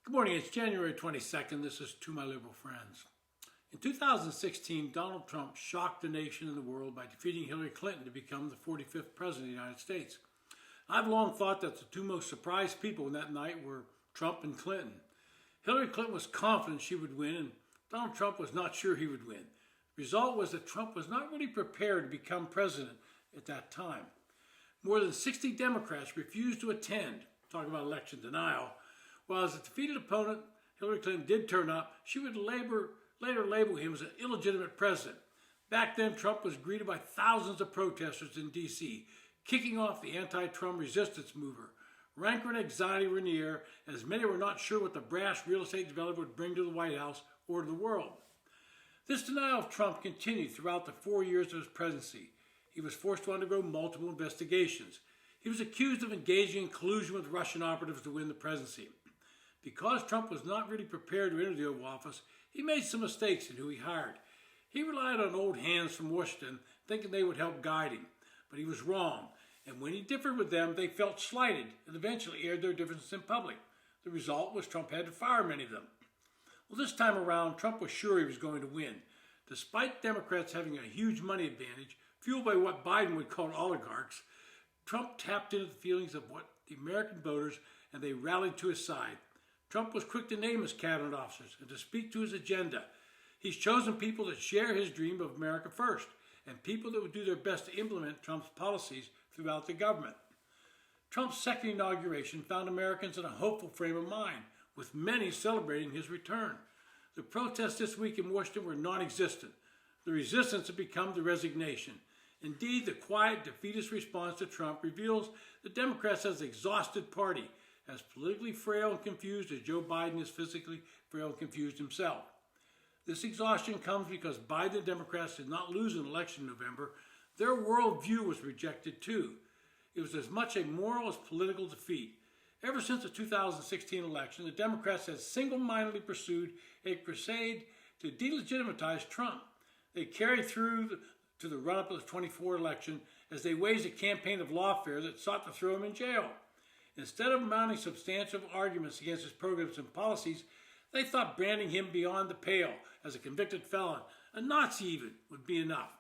Good morning, it's January 22nd. This is To My Liberal Friends. In 2016, Donald Trump shocked the nation and the world by defeating Hillary Clinton to become the 45th President of the United States. I've long thought that the two most surprised people in that night were Trump and Clinton. Hillary Clinton was confident she would win, and Donald Trump was not sure he would win. The result was that Trump was not really prepared to become president at that time. More than 60 Democrats refused to attend, talk about election denial. While as a defeated opponent, Hillary Clinton did turn up, she would later label him as an illegitimate president. Back then, Trump was greeted by thousands of protesters in D.C., kicking off the anti-Trump resistance mover. Rancor and anxiety were in the air, as many were not sure what the brash real estate developer would bring to the White House or to the world. This denial of Trump continued throughout the 4 years of his presidency. He was forced to undergo multiple investigations. He was accused of engaging in collusion with Russian operatives to win the presidency. Because Trump was not really prepared to enter the Oval Office, he made some mistakes in who he hired. He relied on old hands from Washington, thinking they would help guide him. But he was wrong, and when he differed with them, they felt slighted and eventually aired their differences in public. The result was Trump had to fire many of them. Well, this time around, Trump was sure he was going to win. Despite Democrats having a huge money advantage, fueled by what Biden would call oligarchs, Trump tapped into the feelings of what the American voters, and they rallied to his side. Trump was quick to name his cabinet officers and to speak to his agenda. He's chosen people that share his dream of America first, and people that would do their best to implement Trump's policies throughout the government. Trump's second inauguration found Americans in a hopeful frame of mind, with many celebrating his return. The protests this week in Washington were non-existent. The resistance had become the resignation. Indeed, the quiet, defeatist response to Trump reveals the Democrats as an exhausted party, as politically frail and confused as Joe Biden is physically frail and confused himself. This exhaustion comes because Biden and Democrats did not lose an election in November. Their worldview was rejected too. It was as much a moral as political defeat. Ever since the 2016 election, the Democrats have single-mindedly pursued a crusade to delegitimize Trump. They carried through to the run-up of the 24 election as they waged a campaign of lawfare that sought to throw him in jail. Instead of mounting substantial arguments against his programs and policies, they thought branding him beyond the pale as a convicted felon, a Nazi even, would be enough.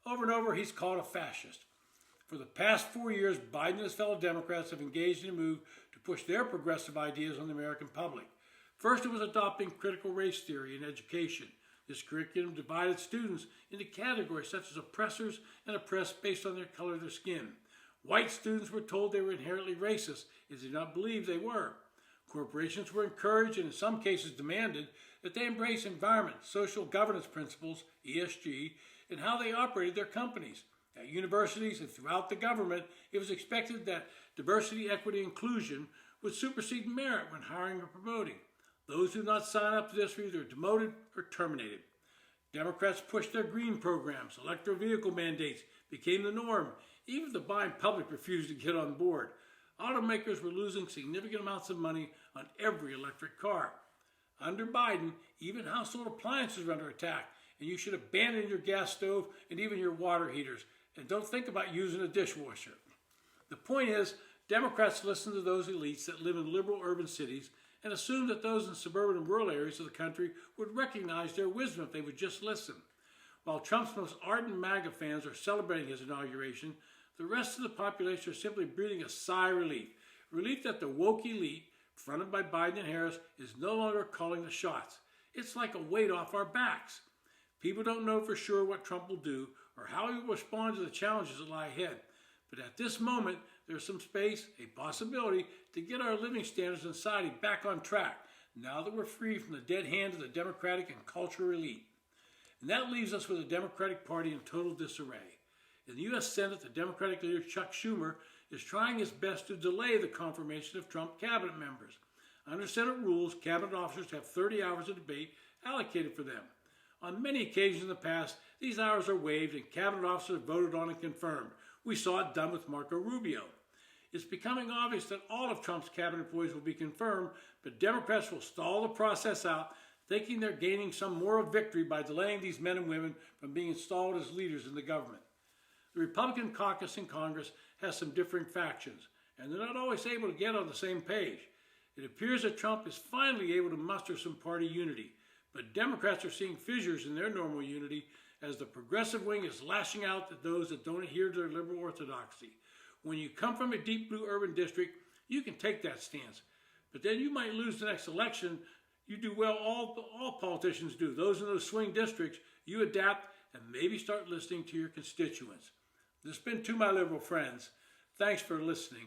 Over and over, he's called a fascist. For the past 4 years, Biden and his fellow Democrats have engaged in a move to push their progressive ideas on the American public. First, it was adopting critical race theory in education. This curriculum divided students into categories such as oppressors and oppressed based on their color of their skin. White students were told they were inherently racist, as they did not believe they were. Corporations were encouraged and in some cases demanded that they embrace environment, social governance principles, ESG, in how they operated their companies. At universities and throughout the government, it was expected that diversity, equity, and inclusion would supersede merit when hiring or promoting. Those who did not sign up to this were either demoted or terminated. Democrats pushed their green programs. Electric vehicle mandates became the norm. Even the buying public refused to get on board. Automakers were losing significant amounts of money on every electric car. Under Biden, even household appliances were under attack, and you should abandon your gas stove and even your water heaters, and don't think about using a dishwasher. The point is, Democrats listen to those elites that live in liberal urban cities and assume that those in suburban and rural areas of the country would recognize their wisdom if they would just listen. While Trump's most ardent MAGA fans are celebrating his inauguration, the rest of the population are simply breathing a sigh of relief. Relief that the woke elite, fronted by Biden and Harris, is no longer calling the shots. It's like a weight off our backs. People don't know for sure what Trump will do or how he will respond to the challenges that lie ahead. But at this moment, there's some space, a possibility, to get our living standards in society back on track, now that we're free from the dead hand of the Democratic and cultural elite. And that leaves us with the Democratic Party in total disarray. In the U.S. Senate, the Democratic leader Chuck Schumer is trying his best to delay the confirmation of Trump cabinet members. Under Senate rules, cabinet officers have 30 hours of debate allocated for them. On many occasions in the past, these hours are waived and cabinet officers are voted on and confirmed. We saw it done with Marco Rubio. It's becoming obvious that all of Trump's cabinet employees will be confirmed, but Democrats will stall the process out, thinking they're gaining some moral victory by delaying these men and women from being installed as leaders in the government. The Republican caucus in Congress has some differing factions, and they're not always able to get on the same page. It appears that Trump is finally able to muster some party unity, but Democrats are seeing fissures in their normal unity as the progressive wing is lashing out at those that don't adhere to their liberal orthodoxy. When you come from a deep blue urban district, you can take that stance, but then you might lose the next election. You do well, all politicians do. Those in those swing districts, you adapt and maybe start listening to your constituents. This has been To My Liberal Friends. Thanks for listening.